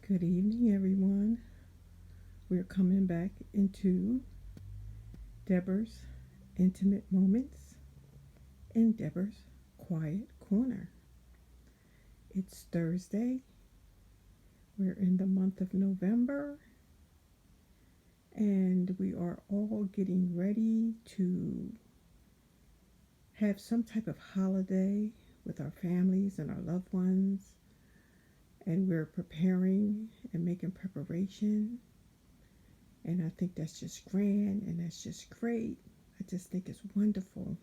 Good evening, everyone. We're coming back into Deborah's Intimate Moments in Deborah's Quiet Corner. It's Thursday. We're in the month of November, and we are all getting ready to have some type of holiday with our families and our loved ones. And we're preparing and making preparation. And I think that's just grand and that's just great. I just think it's wonderful.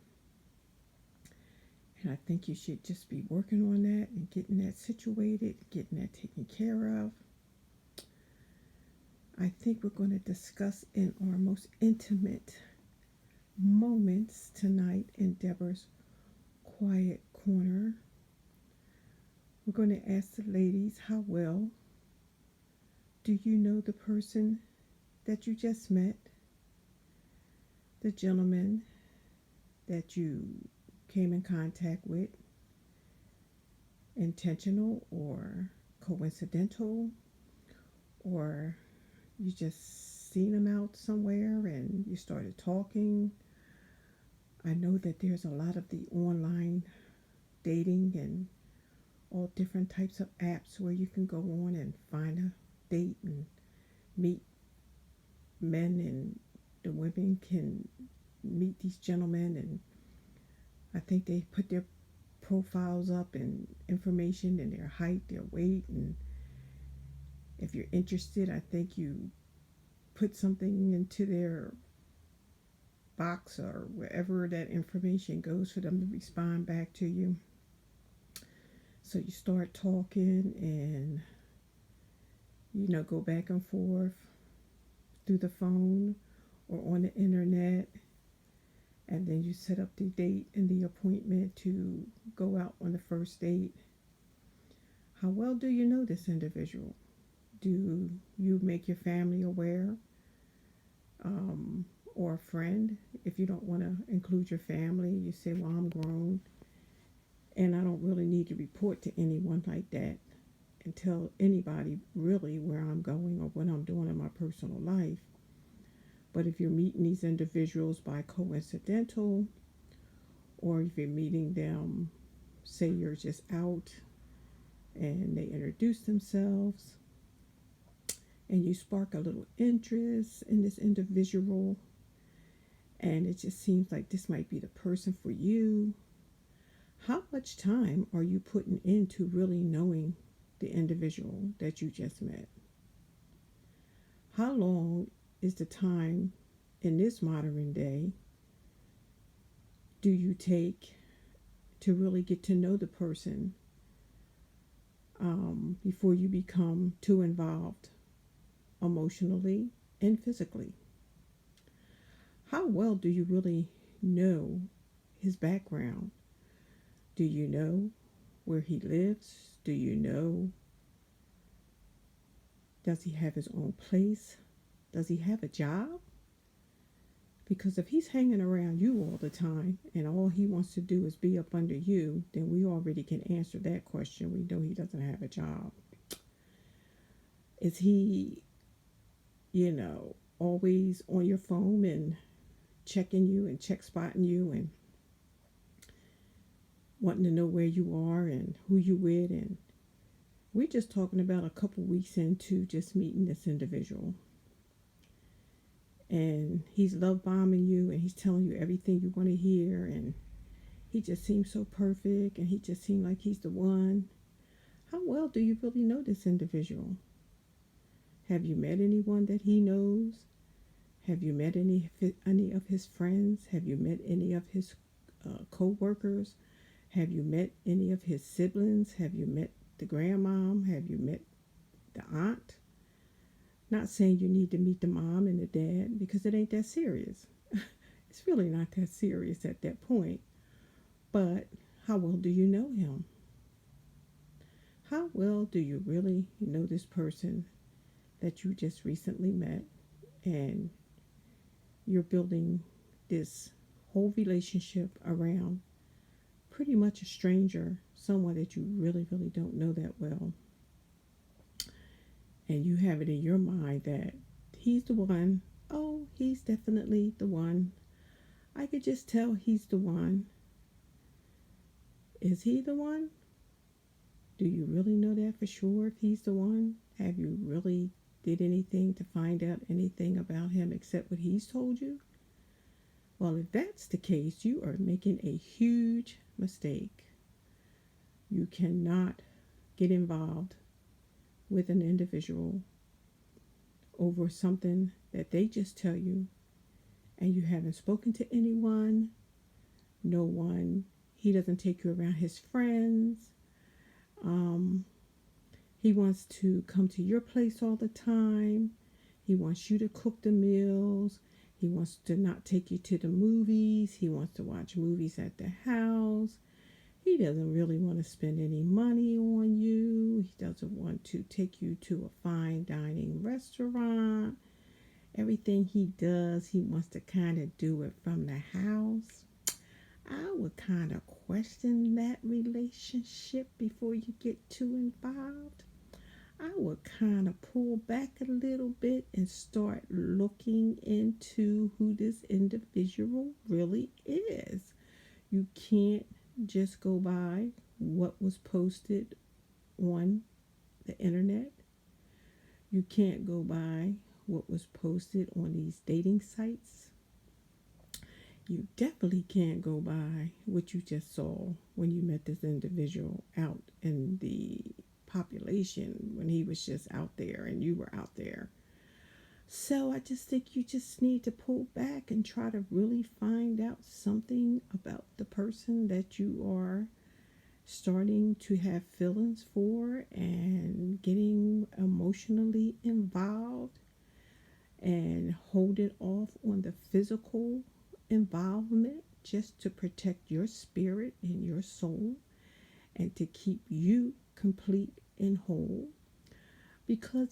And I think you should just be working on that and getting that situated, getting that taken care of. I think we're going to discuss in our most intimate moments tonight in Deborah's Quiet Corner. We're going to ask the ladies, how well do you know the person that you just met? The gentleman that you came in contact with, intentional or coincidental, or you just seen him out somewhere and you started talking. I know that there's a lot of the online dating and all different types of apps where you can go on and find a date and meet men, and the women can meet these gentlemen, and I think they put their profiles up and information and their height, their weight, and if you're interested, I think you put something into their box or wherever that information goes for them to respond back to you. So you start talking and go back and forth through the phone or on the internet, and then you set up the date and the appointment to go out on the first date. How well do you know this individual? Do you make your family aware, or a friend? If you don't want to include your family, you say, well, I'm grown and I don't really need to report to anyone like that and tell anybody really where I'm going or what I'm doing in my personal life. But if you're meeting these individuals by coincidental, or if you're meeting them, say you're just out and they introduce themselves and you spark a little interest in this individual, and it just seems like this might be the person for you, how much time are you putting into really knowing the individual that you just met? How long is the time in this modern day do you take to really get to know the person, before you become too involved emotionally and physically? How well do you really know his background? Do you know where he lives? Do you know, does he have his own place? Does he have a job? Because if he's hanging around you all the time and all he wants to do is be up under you, then we already can answer that question. We know he doesn't have a job. Is he, always on your phone and checking you and check spotting you and wanting to know where you are and who you with? And we're just talking about a couple weeks into just meeting this individual, and he's love bombing you and he's telling you everything you want to hear, and he just seems so perfect and he just seems like he's the one. How well do you really know this individual? Have you met anyone that he knows? Have you met any of his friends? Have you met any of his co-workers? Have you met any of his siblings? Have you met the grandmom? Have you met the aunt? Not saying you need to meet the mom and the dad, because it ain't that serious. It's really not that serious at that point. But how well do you know him? How well do you really know this person that you just recently met, and you're building this whole relationship around pretty much a stranger, someone that you really, really don't know that well? and you have it in your mind that he's the one. Oh, he's definitely the one. I could just tell he's the one. Is he the one? Do you really know that for sure if he's the one? Have you really did anything to find out anything about him except what he's told you? Well, if that's the case, you are making a huge mistake. You cannot get involved with an individual over something that they just tell you and you haven't spoken to anyone, no one. He doesn't take you around his friends. Um, he wants to come to your place all the time. He wants you to cook the meals. He wants to not take you to the movies. He wants to watch movies at the house. He doesn't really want to spend any money on you. He doesn't want to take you to a fine dining restaurant. Everything he does, he wants to kind of do it from the house. I would kind of question that relationship before you get too involved. I would kind of pull back a little bit and start looking into who this individual really is. You can't just go by what was posted on the internet. You can't go by what was posted on these dating sites. You definitely can't go by what you just saw when you met this individual out in the population when he was just out there and you were out there. So I just think you just need to pull back and try to really find out something about the person that you are starting to have feelings for and getting emotionally involved, and hold it off on the physical involvement just to protect your spirit and your soul and to keep you complete and whole. Because,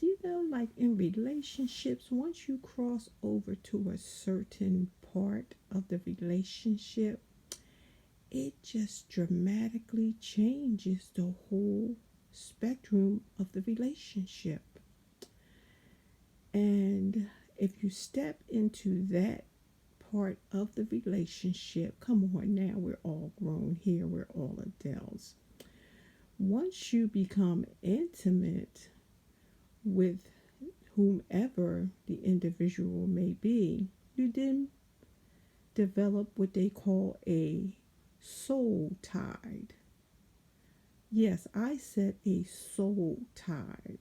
like in relationships, once you cross over to a certain part of the relationship, it just dramatically changes the whole spectrum of the relationship. And if you step into that part of the relationship, come on now, we're all grown here, we're all adults. Once you become intimate with whomever the individual may be, you then develop what they call a soul tie. Yes, I said a soul tie.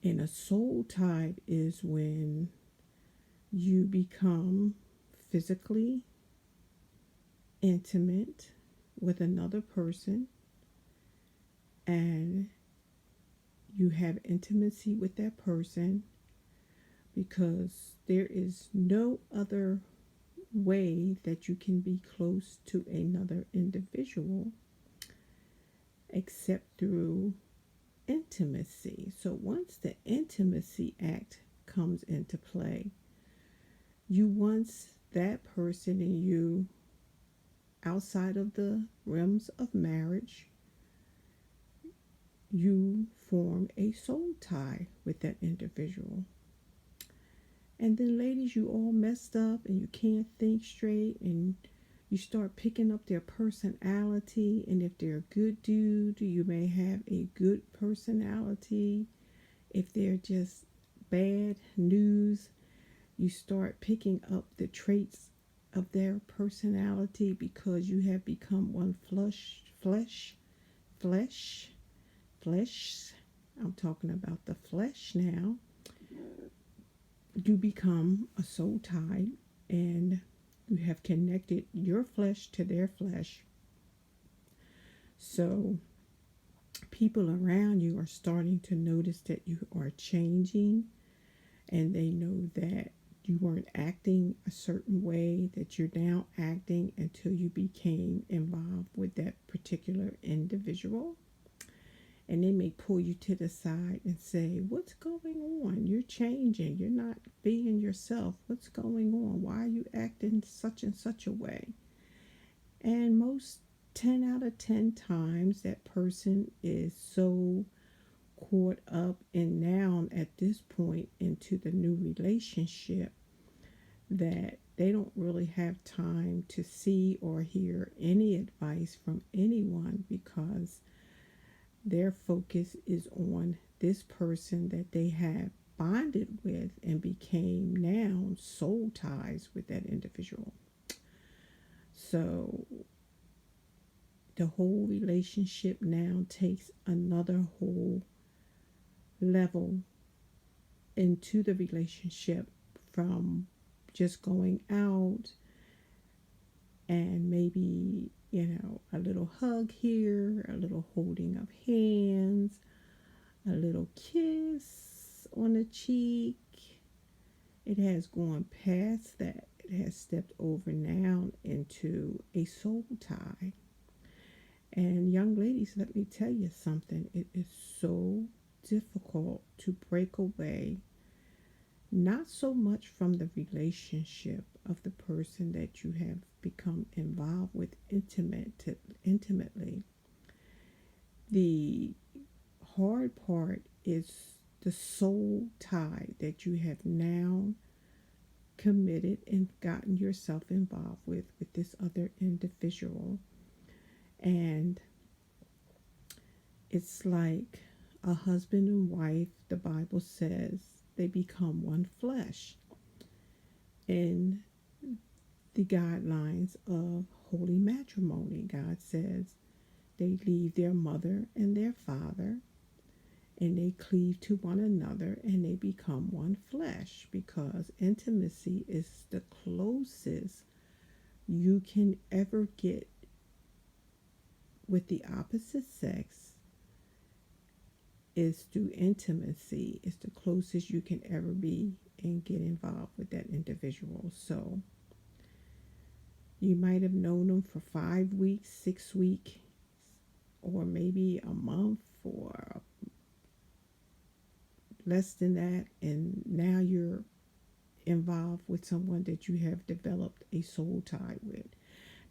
And a soul tie is when you become physically intimate with another person and you have intimacy with that person because there is no other way that you can be close to another individual except through intimacy. So once the intimacy act comes into play, you want that person and you outside of the realms of marriage, you form a soul tie with that individual. And then ladies, you all messed up and you can't think straight and you start picking up their personality, and if they're a good dude, you may have a good personality. If they're just bad news, you start picking up the traits of their personality because you have become one flesh. I'm talking about the flesh now. You become a soul tie and you have connected your flesh to their flesh. So people around you are starting to notice that you are changing, and they know that you weren't acting a certain way that you're now acting until you became involved with that particular individual. And they may pull you to the side and say, what's going on? You're changing. You're not being yourself. What's going on? Why are you acting such and such a way? And most 10 out of 10 times that person is so caught up and now at this point into the new relationship that they don't really have time to see or hear any advice from anyone because their focus is on this person that they have bonded with and became now soul ties with that individual. So the whole relationship now takes another whole level into the relationship from just going out and maybe, a little hug here, a little holding of hands, a little kiss on the cheek. It has gone past that. It has stepped over now into a soul tie. And young ladies, let me tell you something. It is so difficult to break away, not so much from the relationship of the person that you have become involved with intimately. The hard part is the soul tie that you have now committed and gotten yourself involved with this other individual. And it's like a husband and wife, the Bible says they become one flesh in the guidelines of holy matrimony. God says they leave their mother and their father and they cleave to one another and they become one flesh, because intimacy is the closest you can ever get with the opposite sex. Is through intimacy. It's the closest you can ever be and get involved with that individual. So you might have known them for 5 weeks, 6 weeks, or maybe a month or less than that, and now you're involved with someone that you have developed a soul tie with.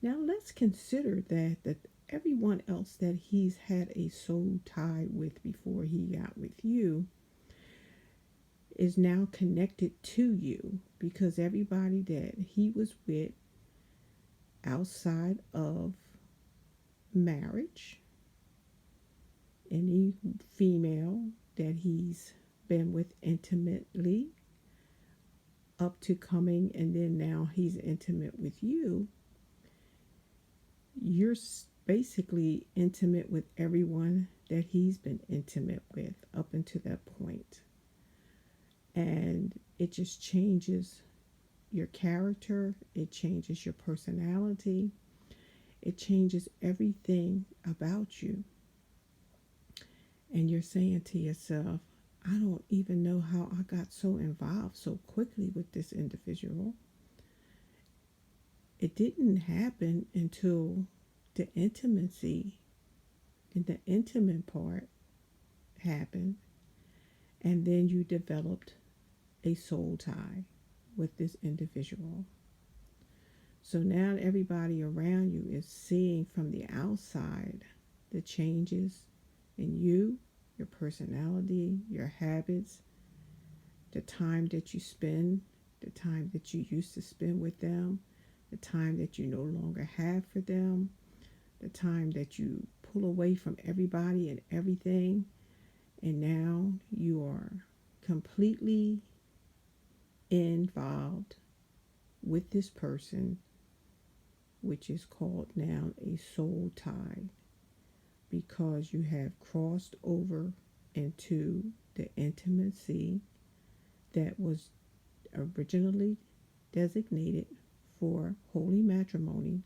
Now let's consider that everyone else that he's had a soul tie with before he got with you is now connected to you, because everybody that he was with outside of marriage, any female that he's been with intimately up to coming, and then now he's intimate with you, you're basically intimate with everyone that he's been intimate with up until that point. And it just changes your character, it changes your personality, it changes everything about you. And you're saying to yourself, I don't even know how I got so involved so quickly with this individual. It didn't happen until the intimacy and the intimate part happened, and then you developed a soul tie with this individual. So now everybody around you is seeing from the outside the changes in you, your personality, your habits, the time that you spend, the time that you used to spend with them, the time that you no longer have for them, the time that you pull away from everybody and everything, and now you are completely involved with this person, which is called now a soul tie, because you have crossed over into the intimacy that was originally designated for holy matrimony,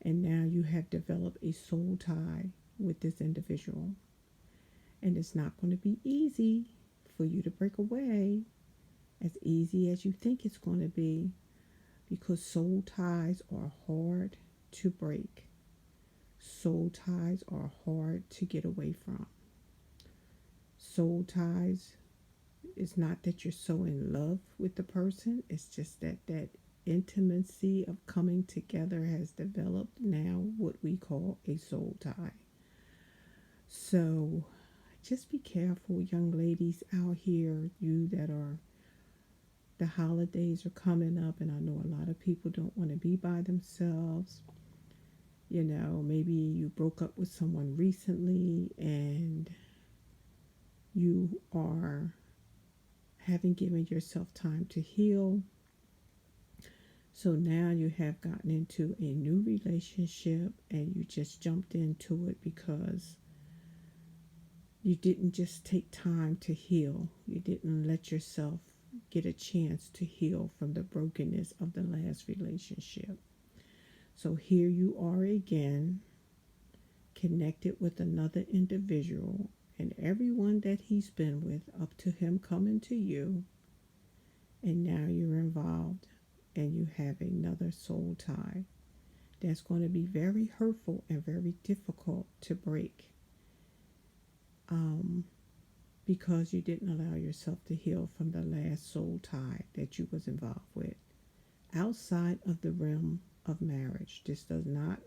and now you have developed a soul tie with this individual. And it's not going to be easy for you to break away, as easy as you think it's going to be, because soul ties are hard to break. Soul ties are hard to get away from. Soul ties is not that you're so in love with the person, it's just that intimacy of coming together has developed now what we call a soul tie. So just be careful, young ladies out here, you that are, the holidays are coming up, and I know a lot of people don't want to be by themselves. You know, maybe you broke up with someone recently and you are haven't given yourself time to heal. So now you have gotten into a new relationship and you just jumped into it because you didn't just take time to heal. You didn't let yourself get a chance to heal from the brokenness of the last relationship. So here you are again, connected with another individual, and everyone that he's been with up to him coming to you, and now you're involved and you have another soul tie that's going to be very hurtful and very difficult to break, because you didn't allow yourself to heal from the last soul tie that you was involved with outside of the realm of marriage. This does not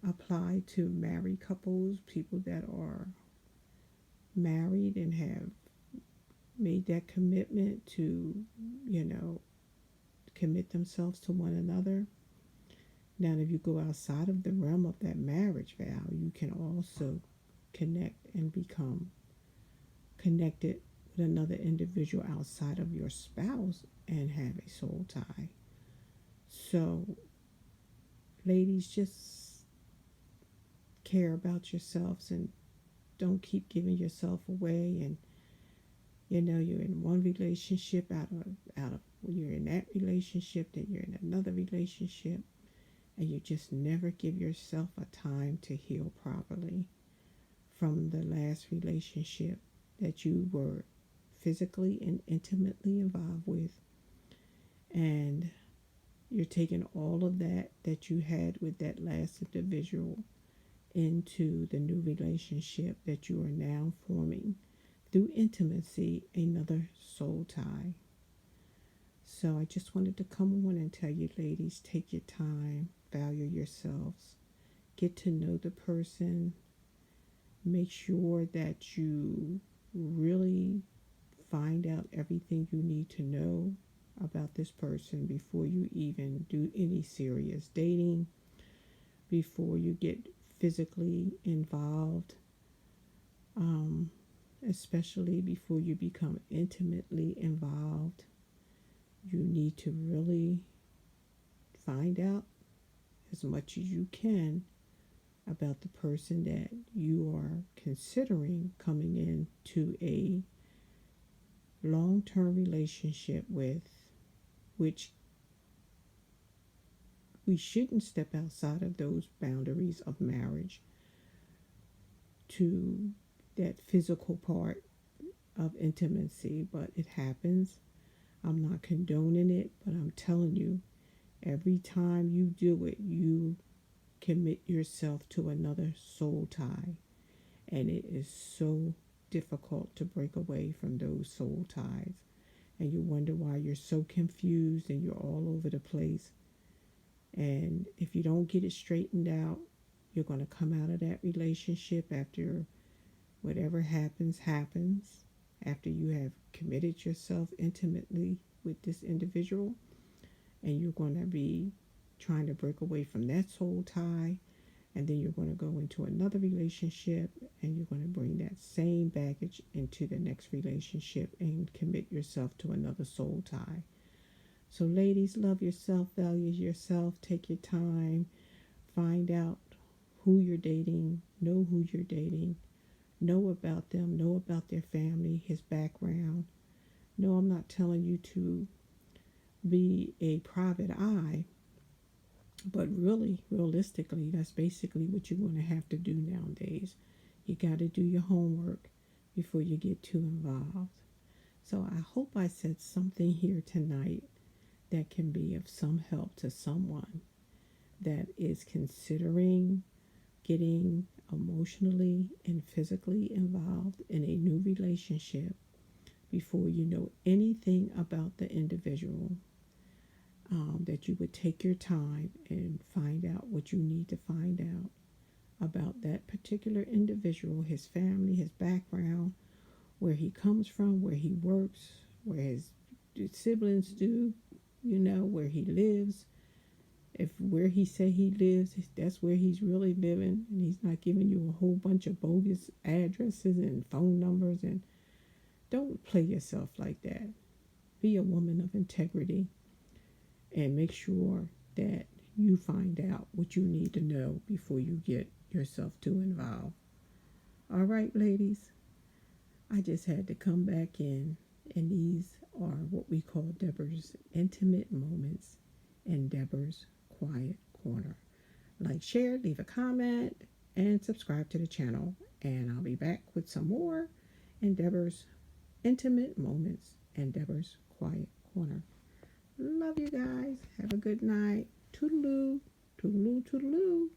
apply to married couples, people that are married and have made that commitment to, commit themselves to one another. Now, if you go outside of the realm of that marriage vow, you can also connect and become connected with another individual outside of your spouse and have a soul tie. So, ladies, just care about yourselves and don't keep giving yourself away. And you're in one relationship, out of when you're in that relationship, then you're in another relationship, and you just never give yourself a time to heal properly from the last relationship that you were physically and intimately involved with. And you're taking all of that you had with that last individual into the new relationship that you are now forming through intimacy, another soul tie. So I just wanted to come on and tell you, ladies, take your time, value yourselves, get to know the person, make sure that you really find out everything you need to know about this person before you even do any serious dating, before you get physically involved, especially before you become intimately involved. You need to really find out as much as you can about the person that you are considering coming into a long-term relationship with, which we shouldn't step outside of those boundaries of marriage to that physical part of intimacy, but it happens. I'm not condoning it, but I'm telling you, every time you do it, you commit yourself to another soul tie. And it is so difficult to break away from those soul ties. And you wonder why you're so confused and you're all over the place. And if you don't get it straightened out, you're going to come out of that relationship after whatever happens, after you have committed yourself intimately with this individual, and you're going to be trying to break away from that soul tie, and then you're going to go into another relationship and you're going to bring that same baggage into the next relationship and commit yourself to another soul tie. So ladies, love yourself, value yourself, take your time, find out who you're dating, know who you're dating, know about them, know about their family, his background. No, I'm not telling you to be a private eye, but really, realistically, that's basically what you're going to have to do nowadays. You got to do your homework before you get too involved. So I hope I said something here tonight that can be of some help to someone that is considering getting emotionally and physically involved in a new relationship before you know anything about the individual. That you would take your time and find out what you need to find out about that particular individual, his family, his background, where he comes from, where he works, where his siblings do, where he lives. If where he say he lives, that's where he's really living, and he's not giving you a whole bunch of bogus addresses and phone numbers. And don't play yourself like that. Be a woman of integrity and make sure that you find out what you need to know before you get yourself too involved. All right, ladies, I just had to come back in, and these are what we call Deborah's intimate moments and Deborah's quiet corner. Like, share, leave a comment, and subscribe to the channel. And I'll be back with some more in Deborah's intimate moments and Deborah's quiet corner. Love you guys. Have a good night. Toodaloo, toodaloo, toodaloo.